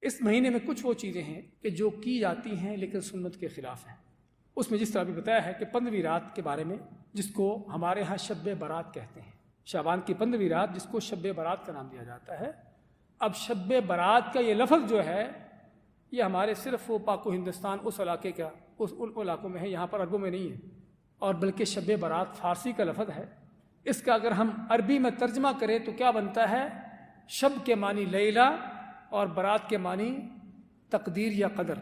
اس مہینے میں کچھ وہ چیزیں ہیں کہ جو کی جاتی ہیں لیکن سنت کے خلاف ہیں۔ اس میں جس طرح بھی بتایا ہے کہ 15ویں رات کے بارے میں، جس کو ہمارے ہاں شب برات کہتے ہیں، شعبان کی 15ویں رات جس کو شب برات کا نام دیا جاتا ہے۔ اب شب برات کا یہ لفظ جو ہے یہ ہمارے صرف وہ پاک و ہندوستان اس علاقے کا ان علاقوں میں ہے، یہاں پر عربوں میں نہیں ہے، اور بلکہ شب برات فارسی کا لفظ ہے۔ اس کا اگر ہم عربی میں ترجمہ کریں تو کیا بنتا ہے؟ شب کے معنی لیلہ اور برات کے معنی تقدیر یا قدر،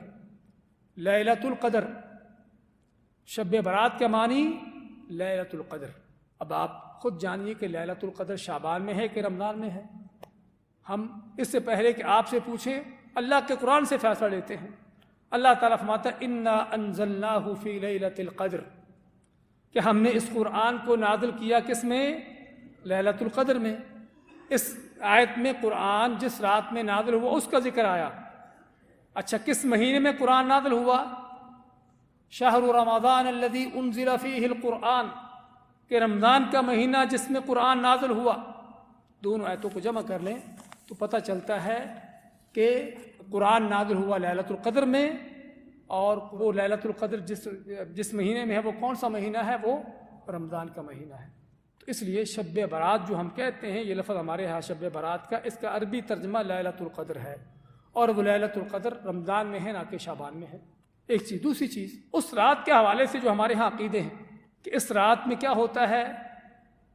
لیلۃ القدر۔ شب برات کے معنی لیلۃ القدر۔ اب آپ خود جانیے کہ لیلۃ القدر شعبان میں ہے کہ رمضان میں ہے۔ ہم اس سے پہلے کہ آپ سے پوچھیں اللہ کے قرآن سے فیصلہ لیتے ہیں۔ اللہ تعالیٰ فرماتا ہے انا انزلناہ فی لیلۃ القدر، کہ ہم نے اس قرآن کو نازل کیا کس میں؟ لیلۃ القدر میں۔ اس آیت میں قرآن جس رات میں نازل ہوا اس کا ذکر آیا۔ اچھا، کس مہینے میں قرآن نازل ہوا؟ شہر رمضان الذی انزل فیہ القرآن، کہ رمضان کا مہینہ جس میں قرآن نازل ہوا۔ دونوں آیتوں کو جمع کر لیں تو پتہ چلتا ہے کہ قرآن نازل ہوا لیلۃ القدر میں، اور وہ لیلۃ القدر جس مہینے میں ہے وہ کون سا مہینہ ہے؟ وہ رمضان کا مہینہ ہے۔ تو اس لیے شب برات جو ہم کہتے ہیں، یہ لفظ ہمارے ہاں شب برات کا، اس کا عربی ترجمہ لیلۃ القدر ہے، اور وہ لیلۃ القدر رمضان میں ہے نہ کہ شعبان میں ہے۔ ایک چیز۔ دوسری چیز، اس رات کے حوالے سے جو ہمارے ہاں عقیدے ہیں کہ اس رات میں کیا ہوتا ہے،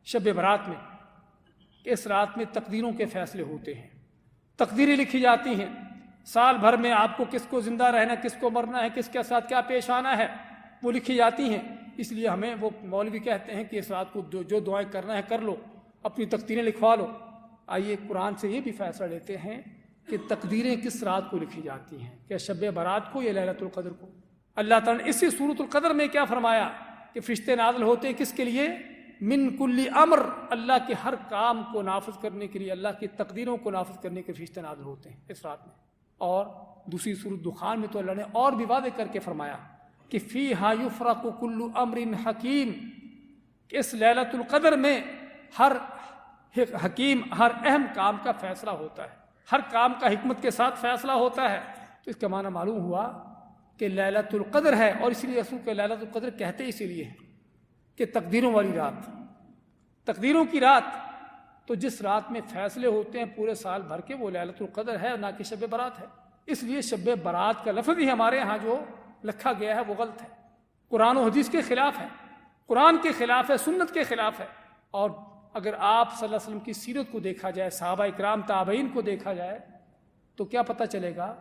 شب برات میں، کہ اس رات میں تقدیروں کے فیصلے ہوتے ہیں، تقدیریں لکھی جاتی ہیں۔ سال بھر میں آپ کو کس کو زندہ رہنا، کس کو مرنا ہے، کس کے ساتھ کیا پیش آنا ہے، وہ لکھی جاتی ہیں۔ اس لیے ہمیں وہ مولوی کہتے ہیں کہ اس رات کو جو دعائیں کرنا ہے کر لو، اپنی تقدیریں لکھوا لو۔ آئیے قرآن سے یہ بھی فیصلہ لیتے ہیں کہ تقدیریں کس رات کو لکھی جاتی ہیں، کہ شب برات کو یا لیلۃ القدر کو۔ اللہ تعالیٰ نے اسی سورۃ القدر میں کیا فرمایا کہ فرشتے نازل ہوتے ہیں کس کے لیے؟ من کل امر، اللہ کے ہر کام کو نافذ کرنے کے لیے، اللہ کی تقدیروں کو نافذ کرنے کے فرشتے نازل ہوتے ہیں اس رات میں۔ اور دوسری سورۃ دخان میں تو اللہ نے اور بھی واضح کر کے فرمایا کہ فیہا یفرق کل امر حکیم، کہ اس لیلۃ القدر میں ہر حکیم، ہر اہم کام کا فیصلہ ہوتا ہے، ہر کام کا حکمت کے ساتھ فیصلہ ہوتا ہے۔ تو اس کا معنی معلوم ہوا کہ لیلۃ القدر ہے، اور اسی لیے رسول کے لیلۃ القدر کہتے اسی لیے ہیں کہ تقدیروں والی رات، تقدیروں کی رات۔ تو جس رات میں فیصلے ہوتے ہیں پورے سال بھر کے، وہ لیلۃ القدر ہے نہ کہ شب برات ہے۔ اس لیے شب برات کا لفظ ہی ہمارے ہاں جو لکھا گیا ہے وہ غلط ہے، قرآن و حدیث کے خلاف ہے، قرآن کے خلاف ہے، سنت کے خلاف ہے۔ اور اگر آپ صلی اللہ علیہ وسلم کی سیرت کو دیکھا جائے، صحابہ اکرام تابعین کو دیکھا جائے، تو کیا پتہ چلے گا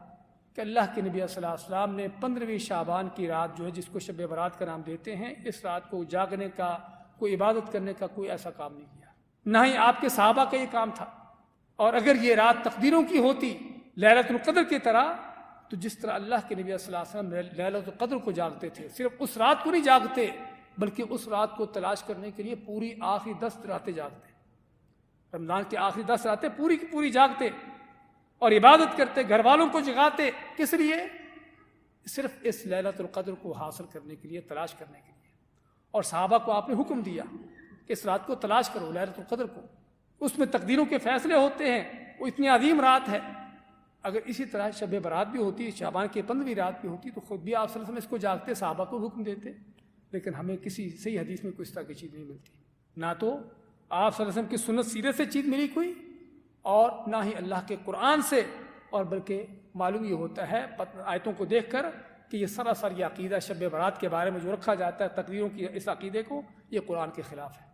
کہ اللہ کے نبی صلی اللہ علیہ وسلم نے 15ویں شعبان کی رات جو ہے، جس کو شب برات کا نام دیتے ہیں، اس رات کو جاگنے کا، کوئی عبادت کرنے کا کوئی ایسا کام نہیں کیا، نہ ہی آپ کے صحابہ کا یہ کام تھا۔ اور اگر یہ رات تقدیروں کی ہوتی لیلۃ القدر کی طرح، تو جس طرح اللہ کے نبی صلی اللہ علیہ وسلم لیلۃ القدر کو جاگتے تھے، صرف اس رات کو نہیں جاگتے بلکہ اس رات کو تلاش کرنے کے لیے پوری آخری 10 راتیں جاگتے، رمضان کی آخری 10 راتیں پوری کی پوری جاگتے اور عبادت کرتے، گھر والوں کو جگاتے۔ کس لیے؟ صرف اس لیلۃ القدر کو حاصل کرنے کے لیے، تلاش کرنے کے لیے۔ اور صحابہ کو آپ نے حکم دیا کہ اس رات کو تلاش کرو، لیلۃ القدر کو، اس میں تقدیروں کے فیصلے ہوتے ہیں، وہ اتنی عظیم رات ہے۔ اگر اسی طرح شب برات بھی ہوتی، شعبان کی 15ویں رات بھی ہوتی، تو خود بھی آپ صلی اللہ علیہ وسلم اس کو جاگتے، صحابہ کو حکم دیتے۔ لیکن ہمیں کسی صحیح حدیث میں کوئی اس طرح کی چیز نہیں ملتی، نہ تو آپ صلی اللہ علیہ وسلم کی سنت سیرت سے چیز ملی کوئی، اور نہ ہی اللہ کے قرآن سے۔ اور بلکہ معلوم یہ ہوتا ہے آیتوں کو دیکھ کر کہ یہ سراسر یہ عقیدہ شب برات کے بارے میں جو رکھا جاتا ہے، تقدیروں کی اس عقیدے کو، یہ قرآن کے خلاف ہے۔